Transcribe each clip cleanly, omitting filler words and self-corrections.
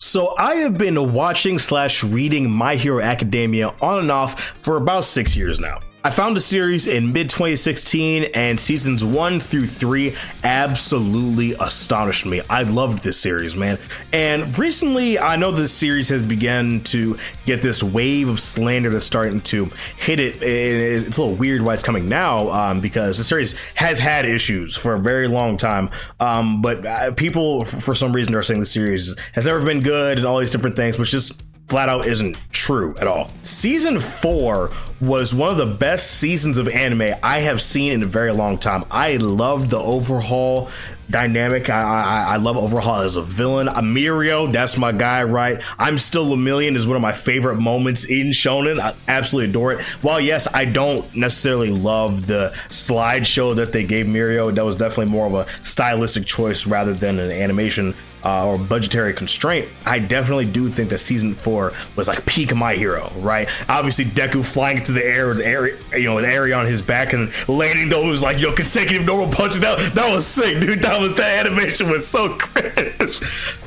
So I have been watching / reading My Hero Academia on and off for about 6 years now. I found the series in mid-2016 and seasons 1 through 3 absolutely astonished me. I loved this series, man. And recently, I know this series has begun to get this wave of slander that's starting to hit it. It's a little weird why it's coming now because the series has had issues for a very long time. But people, for some reason, are saying the series has never been good and all these different things, which just flat out isn't true at all. Season 4 was one of the best seasons of anime I have seen in a very long time. I loved the Overhaul dynamic. I love Overhaul as a villain. Mirio, that's my guy, right? I'm Still a Million is one of my favorite moments in Shonen. I absolutely adore it. While yes, I don't necessarily love the slideshow that they gave Mirio. That was definitely more of a stylistic choice rather than an animation or budgetary constraint. I definitely do think that season 4 was like peak My Hero, right? Obviously Deku flying into the air with Eri on his back and landing those like consecutive normal punches. That was sick, dude. That animation was so crisp.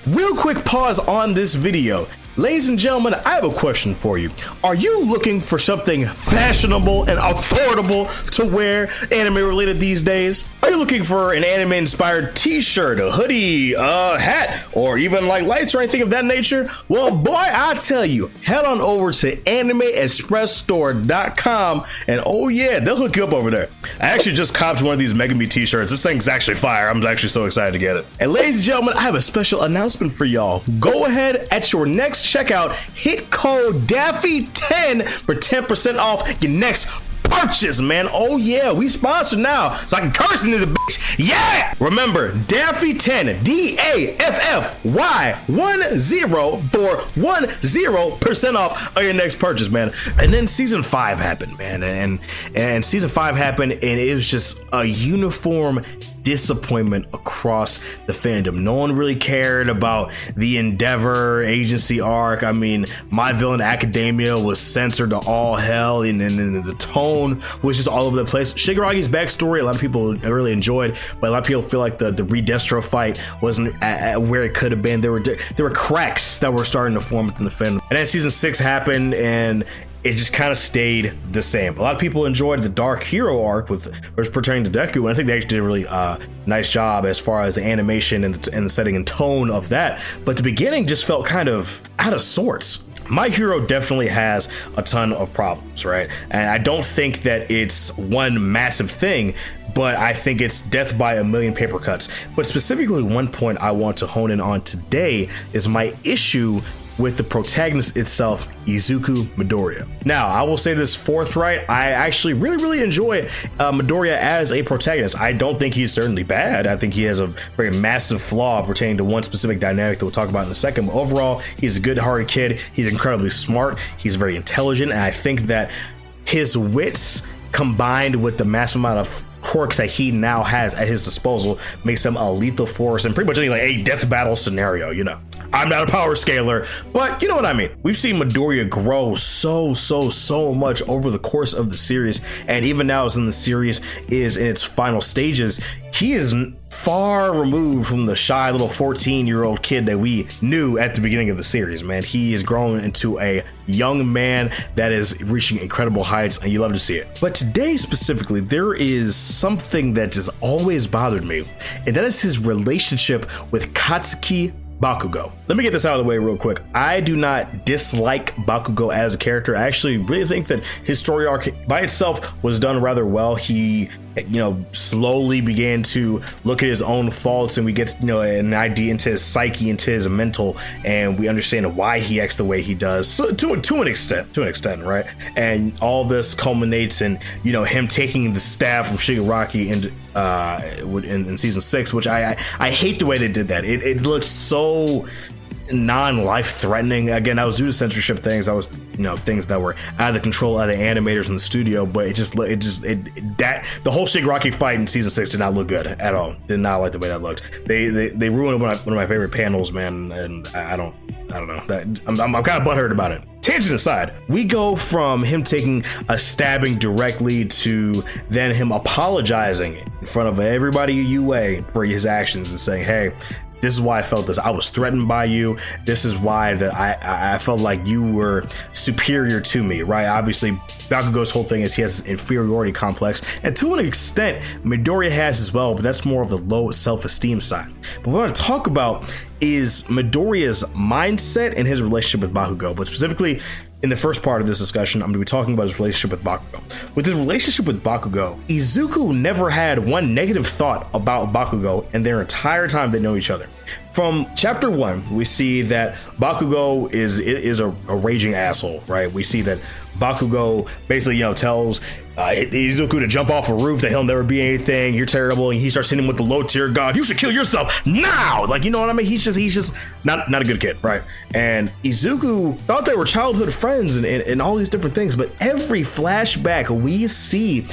Real quick pause on this video. Ladies and gentlemen, I have a question for you. Are you looking for something fashionable and affordable to wear anime related these days? Are you looking for an anime inspired t-shirt, a hoodie, a hat, or even like lights or anything of that nature? Well, boy, I tell you, head on over to animeexpressstore.com and oh yeah, they'll hook you up over there. I actually just copped one of these Megami t-shirts. This thing's actually fire. I'm actually so excited to get it. And ladies and gentlemen, I have a special announcement for y'all. Go ahead at your next checkout, hit code Daffy10 for 10% off your next purchase, man. Oh yeah, we sponsored now, so I can curse in this bitch. Yeah! Remember, Daffy10, DAFFY10 for 10% off on your next purchase, man. And then season 5 happened, man, and season 5 happened, and it was just a uniform disappointment across the fandom. No one really cared about the Endeavor agency arc. I mean, My Villain Academia was censored to all hell, and the tone was just all over the place. Shigaragi's backstory, a lot of people really enjoyed, but a lot of people feel like the Redestro fight wasn't at where it could have been. There were cracks that were starting to form within the fandom. And then season 6 happened, and it just kind of stayed the same. A lot of people enjoyed the Dark Hero arc which pertaining to Deku, and I think they actually did a really nice job as far as the animation and the setting and tone of that. But the beginning just felt kind of out of sorts. My Hero definitely has a ton of problems, right? And I don't think that it's one massive thing, but I think it's death by a million paper cuts. But specifically one point I want to hone in on today is my issue with the protagonist itself, Yumesuke Midoriya. Now, I will say this forthright, I actually really enjoy Midoriya as a protagonist. I don't think he's certainly bad. I think he has a very massive flaw pertaining to one specific dynamic that we'll talk about in a second. But overall, he's a good-hearted kid. He's incredibly smart. He's very intelligent. And I think that his wits combined with the massive amount of quirks that he now has at his disposal makes him a lethal force in pretty much any like a death battle scenario, you know. I'm not a power scaler, but you know what I mean. We've seen Midoriya grow so much over the course of the series, and even now as in the series is in its final stages, he is far removed from the shy little 14-year-old kid that we knew at the beginning of the series, man. He is grown into a young man that is reaching incredible heights, and you love to see it. But today specifically, there is something that has always bothered me, and that is his relationship with Katsuki Bakugo. Let me get this out of the way real quick. I do not dislike Bakugo as a character. I actually really think that his story arc by itself was done rather well. He, slowly began to look at his own faults, and we get, an idea into his psyche, into his mental, and we understand why he acts the way he does. So to an extent, right? And all this culminates in, him taking the staff from Shigaraki in season 6, which I hate the way they did that. It looked so non-life threatening. Again, that was due to censorship things. That was things that were out of the control of the animators in the studio. But the whole Shigaraki fight in season 6 did not look good at all. Did not like the way that looked. They ruined one of my favorite panels, man. And I don't know. I'm kind of butthurt about it. Tangent aside, we go from him taking a stabbing directly to then him apologizing in front of everybody at UA for his actions and saying, hey, this is why I felt this. I was threatened by you. This is why that I felt like you were superior to me, right? Obviously, Bakugo's whole thing is he has this inferiority complex, and to an extent, Midoriya has as well, but that's more of the low self-esteem side. But what I want to talk about is Midoriya's mindset and his relationship with Bakugo, but specifically in the first part of this discussion, I'm going to be talking about his relationship with Bakugo. With his relationship with Bakugo, Izuku never had one negative thought about Bakugo in their entire time they know each other. From chapter 1, we see that Bakugo is a raging asshole, right? We see that Bakugo basically, tells Izuku to jump off a roof, that he'll never be anything, you're terrible, and he starts hitting him with the low tier god, you should kill yourself now! Like, you know what I mean? He's just not a good kid, right? And Izuku thought they were childhood friends and all these different things, but every flashback we see,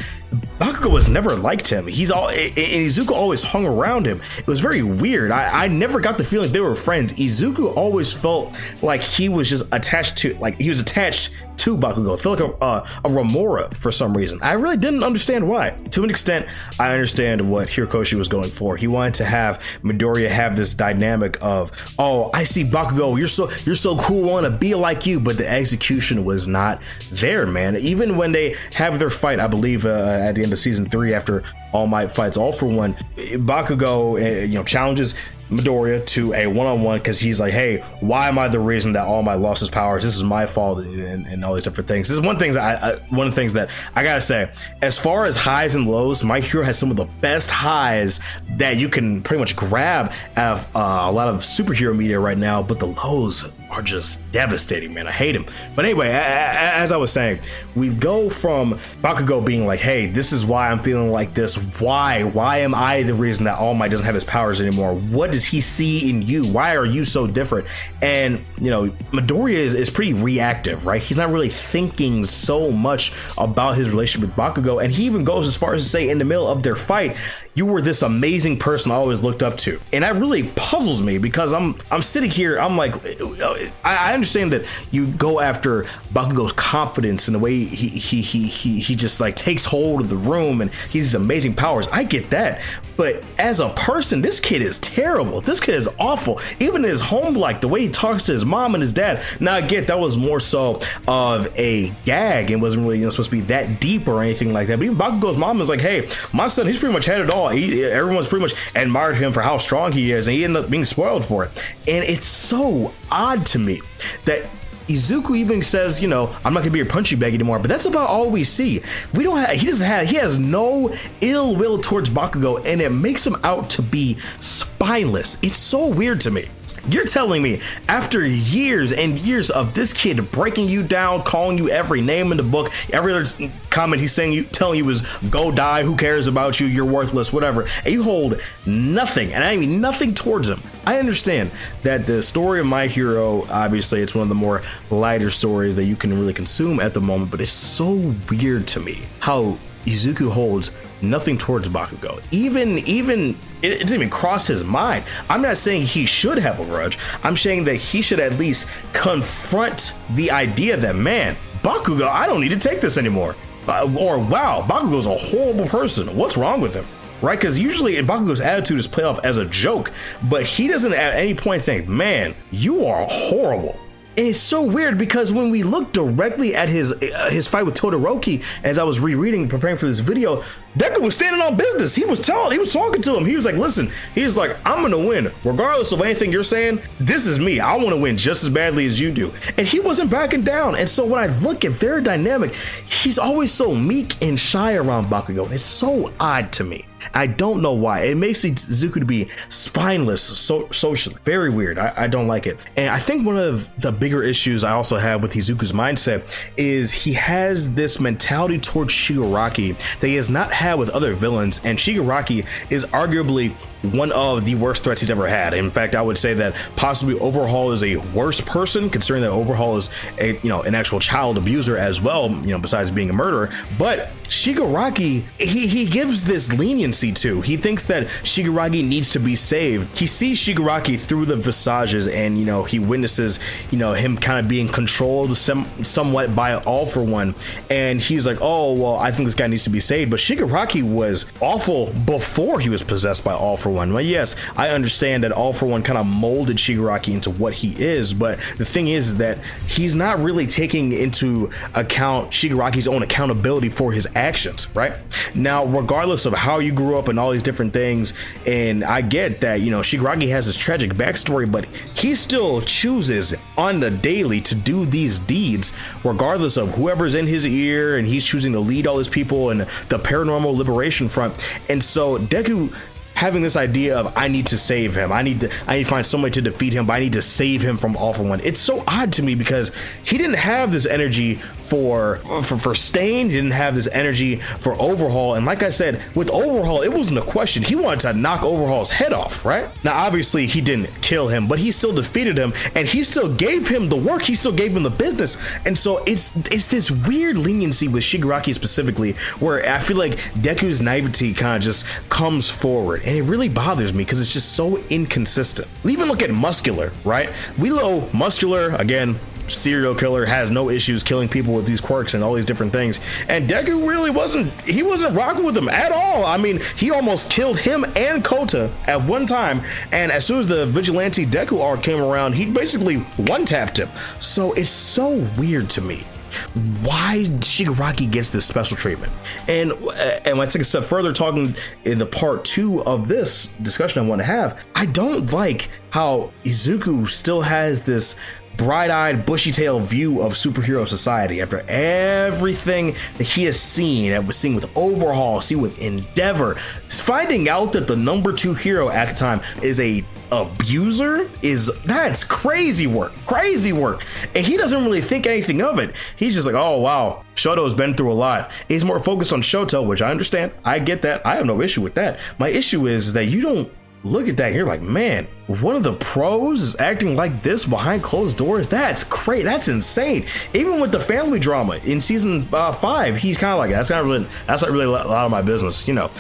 Bakugo has never liked him. And Izuku always hung around him. It was very weird. I never got the feeling they were friends. Izuku always felt like he was just attached to Bakugo. I feel like a Remora for some reason. I really didn't understand why. To an extent, I understand what Hirokoshi was going for. He wanted to have Midoriya have this dynamic of, oh, I see Bakugo, you're so cool, I want to be like you, but the execution was not there, man. Even when they have their fight, I believe at the end of season 3, after All Might fights All For One, Bakugo challenges Midoriya to a one-on-one because he's like, hey, why am I the reason that All Might lost his powers? This is my fault, and all these different things. This is one of the things that I gotta say, as far as highs and lows, My Hero has some of the best highs that you can pretty much grab out of a lot of superhero media right now, but the lows are just devastating, man. I hate him. But anyway, as I was saying, we go from Bakugo being like, hey, this is why I'm feeling like this. Why am I the reason that All Might doesn't have his powers anymore? What does he see in you? Why are you so different? And Midoriya is pretty reactive, right? He's not really thinking so much about his relationship with Bakugo, and he even goes as far as to say in the middle of their fight, you were this amazing person I always looked up to. And that really puzzles me because I'm sitting here, I'm like, I understand that you go after Bakugo's confidence and the way he just like takes hold of the room and he's these amazing powers. I get that. But as a person, this kid is terrible. This kid is awful. Even his home life, the way he talks to his mom and his dad. Now I get that was more so of a gag and wasn't really supposed to be that deep or anything like that. But even Bakugo's mom is like, hey, my son, he's pretty much had it all. Everyone's pretty much admired him for how strong he is, and he ended up being spoiled for it. And it's so odd to me that Izuku even says, I'm not gonna be your punching bag anymore, but that's about all we see. He has no ill will towards Bakugo, and it makes him out to be spineless. It's so weird to me. You're telling me after years and years of this kid breaking you down, calling you every name in the book, every other comment he's telling you is go die, who cares about you, you're worthless, whatever, and you hold nothing, and I mean nothing towards him. I understand that the story of My Hero, obviously it's one of the more lighter stories that you can really consume at the moment, but it's so weird to me how Izuku holds nothing towards Bakugo. Even it doesn't even cross his mind. I'm not saying he should have a grudge. I'm saying that he should at least confront the idea that, man, Bakugo, I don't need to take this anymore. Or wow, Bakugo's a horrible person. What's wrong with him? Right? Because usually Bakugo's attitude is played off as a joke, but he doesn't at any point think, man, you are horrible. And it's so weird because when we look directly at his fight with Todoroki, as I was rereading, preparing for this video, Deku was standing on business. He was talking to him. He was like, listen, he was like, I'm gonna win. Regardless of anything you're saying, this is me. I wanna win just as badly as you do. And he wasn't backing down. And so when I look at their dynamic, he's always so meek and shy around Bakugo. And it's so odd to me. I don't know why. It makes Izuku to be spineless socially. Very weird. I don't like it. And I think one of the bigger issues I also have with Izuku's mindset is he has this mentality towards Shigaraki that he has not had with other villains, and Shigaraki is arguably one of the worst threats he's ever had. In fact, I would say that possibly Overhaul is a worse person, considering that Overhaul is an actual child abuser as well, besides being a murderer. But Shigaraki, he gives this leniency to. He thinks that Shigaraki needs to be saved. He sees Shigaraki through the visages, and he witnesses him kind of being controlled somewhat by All For One, and he's like, oh well, I think this guy needs to be saved. But Shigaraki was awful before he was possessed by All For One. Well, yes, I understand that All For One kind of molded Shigaraki into what he is, but the thing is that he's not really taking into account Shigaraki's own accountability for his actions, right? Now, regardless of how you grew up and all these different things, and I get that, you know, Shigaraki has this tragic backstory, but he still chooses on the daily to do these deeds, regardless of whoever's in his ear, and he's choosing to lead all his people in the Paranormal Liberation Front. And so Deku having this idea of, I need to save him, I need to find somebody to defeat him, but I need to save him from All For One. It's so odd to me because he didn't have this energy for Stain, he didn't have this energy for Overhaul. And like I said, with Overhaul, it wasn't a question. He wanted to knock Overhaul's head off, right? Now, obviously he didn't kill him, but he still defeated him, and he still gave him the work, he still gave him the business. And so it's this weird leniency with Shigaraki specifically, where I feel like Deku's naivety kind of just comes forward. And it really bothers me because it's just so inconsistent. We even look at Muscular, right? Willow, Muscular, again, serial killer, has no issues killing people with these quirks and all these different things. And Deku really wasn't rocking with him at all. I mean, he almost killed him and Kota at one time. And as soon as the Vigilante Deku arc came around, he basically one-tapped him. So it's so weird to me why Shigaraki gets this special treatment. And when I take a step further, talking in the part 2 of this discussion I want to have, I don't like how Izuku still has this bright-eyed, bushy-tailed view of superhero society after everything that he has seen, that was seen with Overhaul, seen with Endeavor. Finding out that the number 2 hero at the time is a abuser, that's crazy work. And he doesn't really think anything of it. He's just like, oh wow, Shoto's been through a lot. He's more focused on Shoto, which I understand. I get that. I have no issue with that. My issue is that you don't look at that and you're like, man, one of the pros is acting like this behind closed doors. That's crazy. That's insane. Even with the family drama in season 5, he's kind of like, that's not really a lot of my business. You know,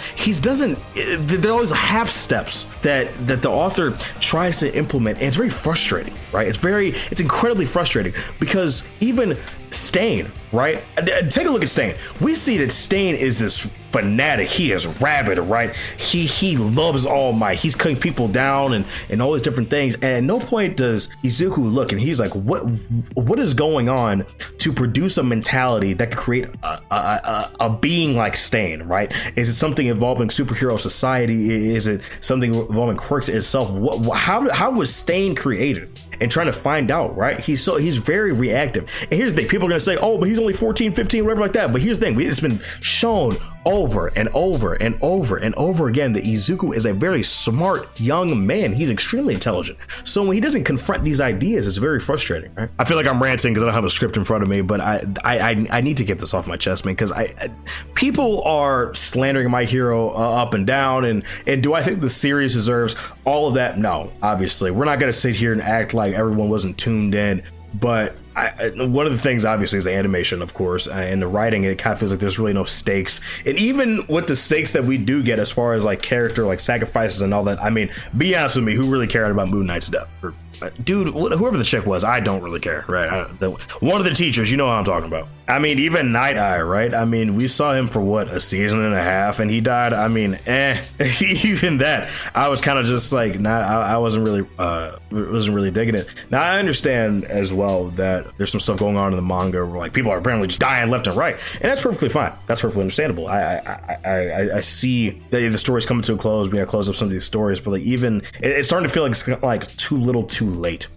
there are always half steps that the author tries to implement, and it's very frustrating, right? It's incredibly frustrating because even Stain, right? Take a look at Stain. We see that Stain is this fanatic. He is rabid, right? He loves All Might. He's cutting people down and all these different things. And at no point does Izuku look and he's like, what is going on to produce a mentality that could create a being like Stain, right? Is it something involving superhero society? Is it something involving quirks itself? How was Stain created? And trying to find out, right? He's very reactive. And here's the thing, people are gonna say, oh, but he's only 14, 15, whatever like that. But here's the thing, it's been shown over and over and over and over again that Izuku is a very smart young man. He's extremely intelligent. So when he doesn't confront these ideas, it's very frustrating, right? I feel like I'm ranting because I don't have a script in front of me, but I need to get this off my chest, man, because people are slandering my hero up and down, and do I think the series deserves all of that? No, obviously. We're not gonna sit here and act like everyone wasn't tuned in, but one of the things obviously is the animation, of course, and the writing. It kind of feels like there's really no stakes, and even with the stakes that we do get as far as like character like sacrifices and all that, I mean, be honest with me, who really cared about Moon Knight's death? Dude, whoever the chick was, I don't really care, right? One of the teachers, you know what I'm talking about. I mean, even Night Eye, right? I mean, we saw him for what, a season and a half, and he died. I mean, even that, I was kind of just like, I wasn't really digging it. Now, I understand as well that there's some stuff going on in the manga where like people are apparently just dying left and right, and that's perfectly fine. That's perfectly understandable. I see that the story's coming to a close. We gotta close up some of these stories, but like even it's starting to feel like too little, too late.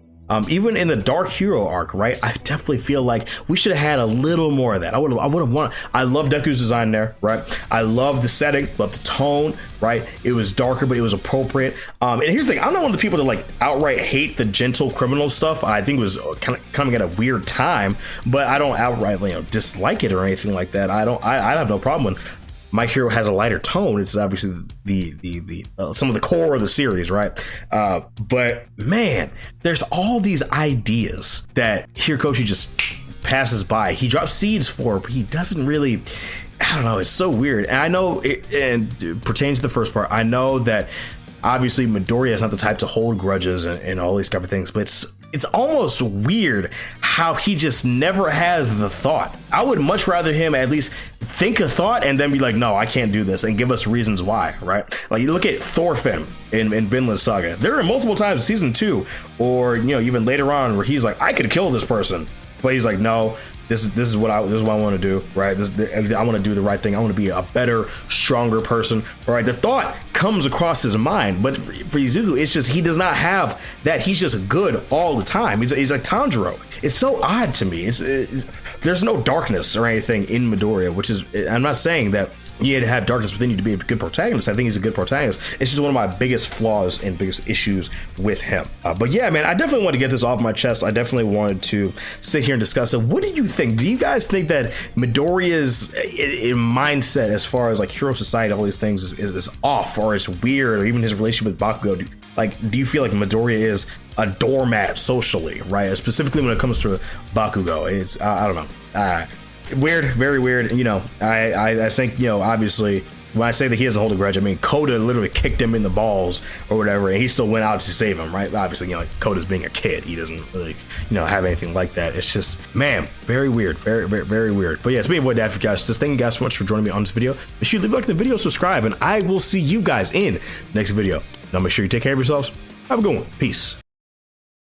Even in the Dark Hero arc, right? I definitely feel like we should have had a little more of that. I would have wanted. I love Deku's design there, right? I love the setting, love the tone, right? It was darker, but it was appropriate. And here's the thing: I'm not one of the people that like outright hate the gentle criminal stuff. I think it was kind of coming at a weird time, but I don't outright dislike it or anything like that. I have no problem when My Hero has a lighter tone. It's obviously the some of the core of the series, right? But man, there's all these ideas that Hirikoshi just passes by. He drops seeds for, but he doesn't really. I don't know. It's so weird. And I know it pertains to the first part. I know that obviously Midoriya is not the type to hold grudges and all these type of things, but it's almost weird how he just never has the thought. I would much rather him at least think a thought and then be like, no, I can't do this, and give us reasons why, right? Like, you look at Thorfinn in Vinland Saga. There are multiple times in season 2, or even later on, where he's like, I could kill this person, but he's like, no, this is what I want to do, right? I want to do the right thing. I want to be a better, stronger person, right? The thought comes across his mind, but for Izuku, it's just he does not have that. He's just good all the time. He's like Tanjiro. It's so odd to me. There's no darkness or anything in Midoriya, which is, I'm not saying that you had to have darkness within you to be a good protagonist. I think he's a good protagonist. It's just one of my biggest flaws and biggest issues with him. But yeah, man, I definitely want to get this off my chest. I definitely wanted to sit here and discuss it. What do you think? Do you guys think that Midoriya's mindset, as far as like hero society, all these things, is off, or is weird, or even his relationship with Bakugo? Do you feel like Midoriya is a doormat socially, right? Specifically when it comes to Bakugo, it's I don't know. Weird, very weird. I think, obviously, when I say that he has a hold of grudge, I mean, Koda literally kicked him in the balls or whatever, and he still went out to save him, right? Obviously, Koda's being a kid. He doesn't really, have anything like that. It's just, man, very weird. Very, very, very weird. But yeah, it's me, boy, Dad, for guys. Just thank you guys so much for joining me on this video. Make sure you leave a like in the video, subscribe, and I will see you guys in the next video. Now, make sure you take care of yourselves. Have a good one. Peace.